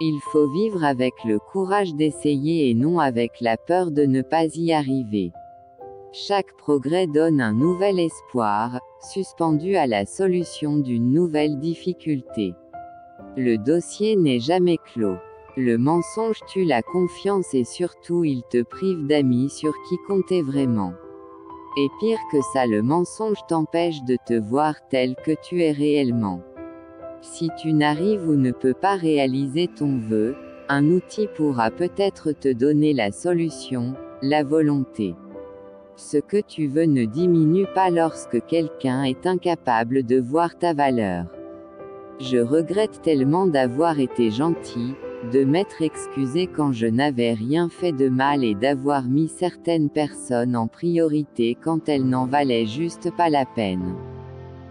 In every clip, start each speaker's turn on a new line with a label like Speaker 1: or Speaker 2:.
Speaker 1: Il faut vivre avec le courage d'essayer et non avec la peur de ne pas y arriver. Chaque progrès donne un nouvel espoir, suspendu à la solution d'une nouvelle difficulté. Le dossier n'est jamais clos. Le mensonge tue la confiance et surtout il te prive d'amis sur qui compter vraiment. Et pire que ça, le mensonge t'empêche de te voir tel que tu es réellement. Si tu n'arrives ou ne peux pas réaliser ton vœu, un outil pourra peut-être te donner la solution, la volonté. Ce que tu veux ne diminue pas lorsque quelqu'un est incapable de voir ta valeur. Je regrette tellement d'avoir été gentil, de m'être excusé quand je n'avais rien fait de mal et d'avoir mis certaines personnes en priorité quand elles n'en valaient juste pas la peine.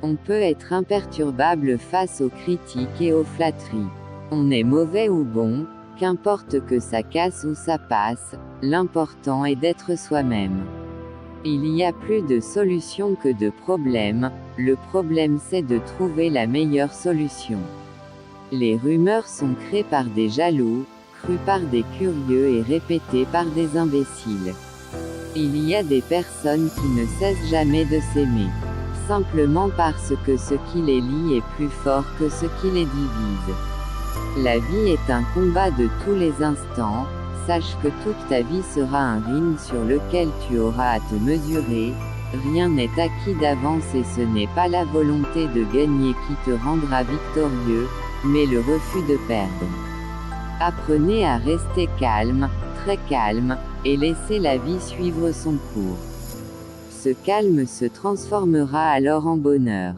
Speaker 1: On peut être imperturbable face aux critiques et aux flatteries. On est mauvais ou bon, qu'importe que ça casse ou ça passe, l'important est d'être soi-même. Il y a plus de solutions que de problèmes, le problème c'est de trouver la meilleure solution. Les rumeurs sont créées par des jaloux, crues par des curieux et répétées par des imbéciles. Il y a des personnes qui ne cessent jamais de s'aimer. Simplement parce que ce qui les lie est plus fort que ce qui les divise. La vie est un combat de tous les instants, sache que toute ta vie sera un ring sur lequel tu auras à te mesurer, rien n'est acquis d'avance et ce n'est pas la volonté de gagner qui te rendra victorieux, mais le refus de perdre. Apprenez à rester calme, très calme, et laissez la vie suivre son cours. Ce calme se transformera alors en bonheur.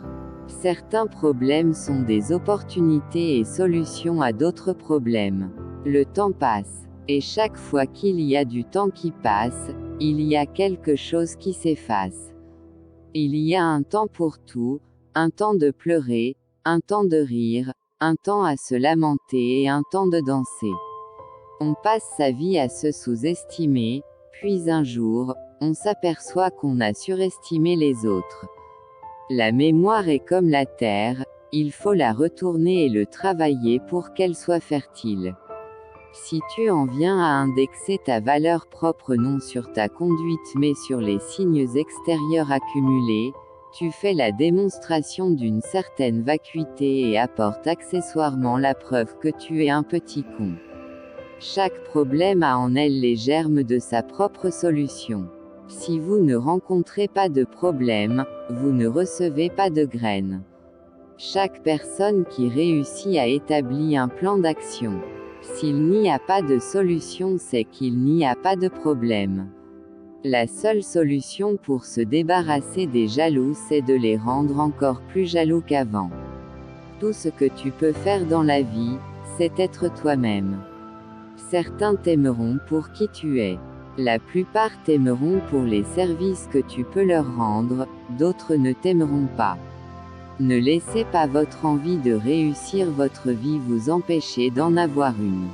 Speaker 1: Certains problèmes sont des opportunités et solutions à d'autres problèmes. Le temps passe. Et chaque fois qu'il y a du temps qui passe, il y a quelque chose qui s'efface. Il y a un temps pour tout, un temps de pleurer, un temps de rire, un temps à se lamenter et un temps de danser. On passe sa vie à se sous-estimer, puis un jour, on s'aperçoit qu'on a surestimé les autres. La mémoire est comme la terre, il faut la retourner et le travailler pour qu'elle soit fertile. Si tu en viens à indexer ta valeur propre non sur ta conduite mais sur les signes extérieurs accumulés, tu fais la démonstration d'une certaine vacuité et apportes accessoirement la preuve que tu es un petit con. Chaque problème a en elle les germes de sa propre solution. Si vous ne rencontrez pas de problème, vous ne recevez pas de graines. Chaque personne qui réussit a établi un plan d'action. S'il n'y a pas de solution, c'est qu'il n'y a pas de problème. La seule solution pour se débarrasser des jaloux, c'est de les rendre encore plus jaloux qu'avant. Tout ce que tu peux faire dans la vie, c'est être toi-même. Certains t'aimeront pour qui tu es. La plupart t'aimeront pour les services que tu peux leur rendre, d'autres ne t'aimeront pas. Ne laissez pas votre envie de réussir votre vie vous empêcher d'en avoir une.